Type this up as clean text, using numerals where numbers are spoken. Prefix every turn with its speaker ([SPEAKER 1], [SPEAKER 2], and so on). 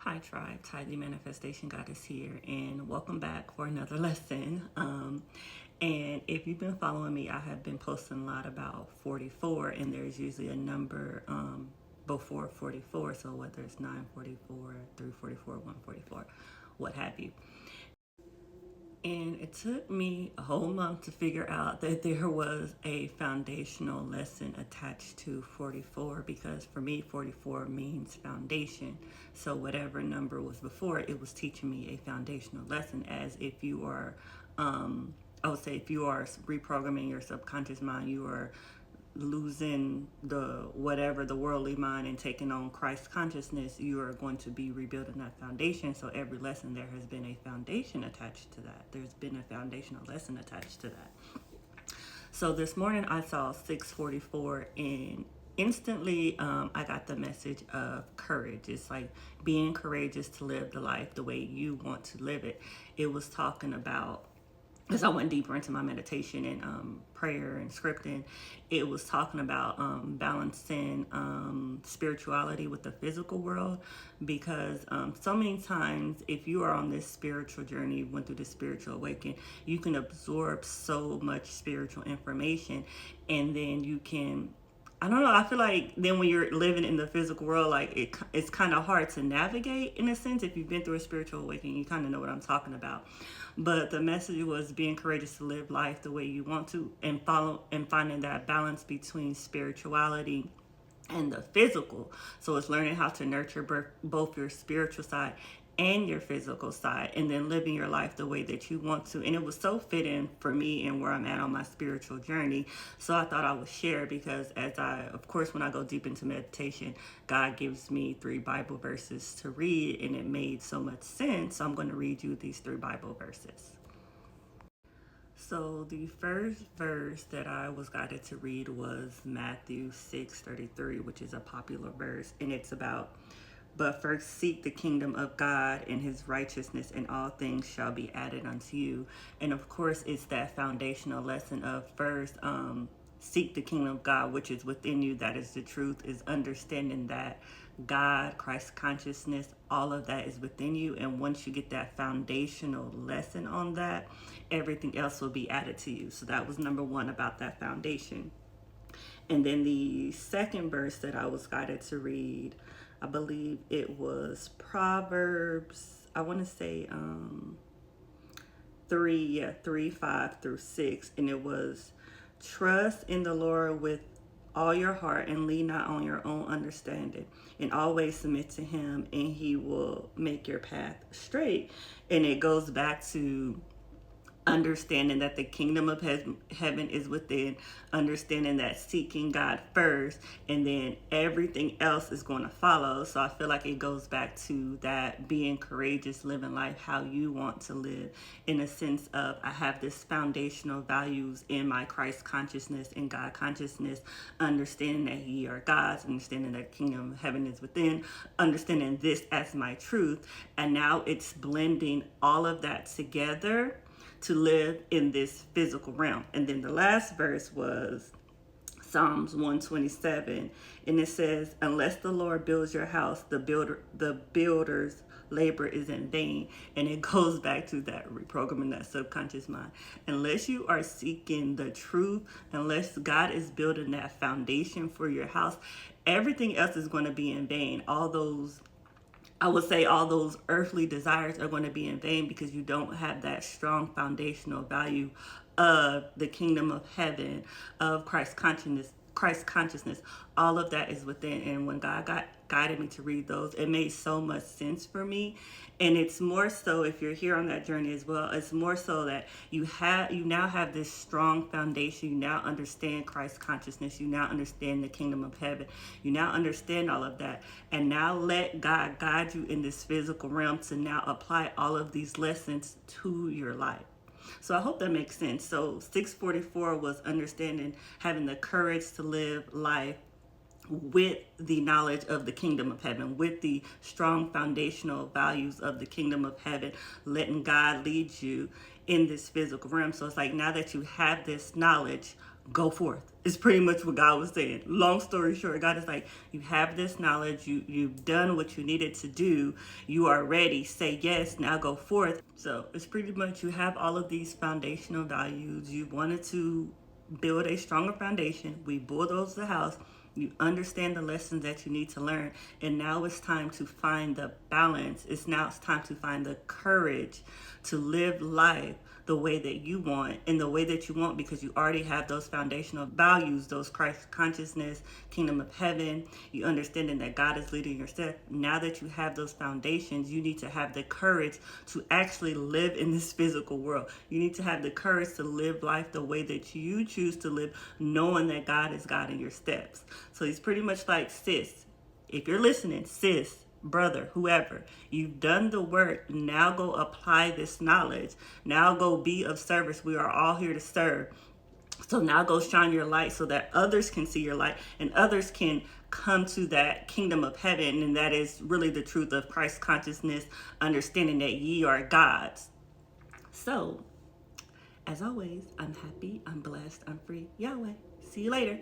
[SPEAKER 1] Hi Tribe, Ty the Manifestation Goddess here, and welcome back for another lesson. And if you've been following me, I have been posting a lot about 44, and there's usually a number before 44, so whether it's 944, 344, 144, what have you. And it took me a whole month to figure out that there was a foundational lesson attached to 44, because for me, 44 means foundation. So whatever number was before, it was teaching me a foundational lesson, as if you are, I would say if you are reprogramming your subconscious mind, you are losing the worldly mind and taking on Christ consciousness, you are going to be rebuilding that foundation. So every lesson, there has been a foundation attached to that. There's been a foundational lesson attached to that. So this morning I saw 644, and instantly I got the message of courage. It's like being courageous to live the life the way you want to live it. It was talking about, as I went deeper into my meditation and prayer and scripting, it was talking about balancing spirituality with the physical world, because so many times if you are on this spiritual journey, went through this spiritual awakening, you can absorb so much spiritual information, and then you can, I don't know, I feel like then when you're living in the physical world, like it's kind of hard to navigate in a sense. If you've been through a spiritual awakening, you kind of know what I'm talking about. But the message was being courageous to live life the way you want to, and finding that balance between spirituality and the physical. So it's learning how to nurture both your spiritual side and your physical side, and then living your life the way that you want to. And it was so fitting for me and where I'm at on my spiritual journey. So I thought I would share, because of course, when I go deep into meditation, God gives me 3 Bible verses to read, and it made so much sense. So I'm going to read you these 3 Bible verses. So the first verse that I was guided to read was Matthew 6:33, which is a popular verse, and it's about, "But first seek the kingdom of God and his righteousness, and all things shall be added unto you." And of course, it's that foundational lesson of first seek the kingdom of God, which is within you. That is the truth, is understanding that God, Christ consciousness, all of that is within you. And once you get that foundational lesson on that, everything else will be added to you. So that was number 1 about that foundation. And then the second verse that I was guided to read, I believe it was Proverbs, I want to say 3, 5 through 6. And it was, "Trust in the Lord with all your heart and lean not on your own understanding, and always submit to him, and he will make your path straight." And it goes back to understanding that the kingdom of heaven is within, understanding that seeking God first, and then everything else is going to follow. So I feel like it goes back to that being courageous, living life how you want to live, in a sense of, I have this foundational values in my Christ consciousness and God consciousness, understanding that ye are God's, understanding that kingdom of heaven is within, understanding this as my truth. And now it's blending all of that together to live in this physical realm. And then the last verse was Psalms 127, and it says, "Unless the Lord builds your house, the builder's labor is in vain." And it goes back to that reprogramming that subconscious mind. Unless you are seeking the truth, unless God is building that foundation for your house, everything else is going to be in vain. All those earthly desires are going to be in vain, because you don't have that strong foundational value of the kingdom of heaven, of Christ consciousness. All of that is within. And when God guided me to read those, it made so much sense for me. And it's more so, if you're here on that journey as well, it's more so that you now have this strong foundation. You now understand Christ consciousness. You now understand the kingdom of heaven. You now understand all of that. And now let God guide you in this physical realm to now apply all of these lessons to your life. So I hope that makes sense. So 644 was understanding, having the courage to live life with the knowledge of the kingdom of heaven, with the strong foundational values of the kingdom of heaven, letting God lead you in this physical realm. So it's like, now that you have this knowledge, go forth. It's pretty much what God was saying. Long story short, God is like, you have this knowledge, you've done what you needed to do, you are ready, say yes, now go forth. So it's pretty much, you have all of these foundational values. You wanted to build a stronger foundation. We bulldoze the house. You understand the lessons that you need to learn. And now it's time to find the balance. It's time to find the courage to live life the way that you want, in the way that you want, because you already have those foundational values, those Christ consciousness, kingdom of heaven. You understanding that God is leading your step. Now that you have those foundations, you need to have the courage to actually live in this physical world. You need to have the courage to live life the way that you choose to live, knowing that God is guiding your steps. So he's pretty much like, sis, if you're listening, sis, brother, whoever, you've done the work. Now go apply this knowledge. Now go be of service. We are all here to serve. So now go shine your light so that others can see your light and others can come to that kingdom of heaven. And that is really the truth of Christ consciousness, understanding that ye are God's. So, as always, I'm happy, I'm blessed, I'm free. Yahweh. See you later.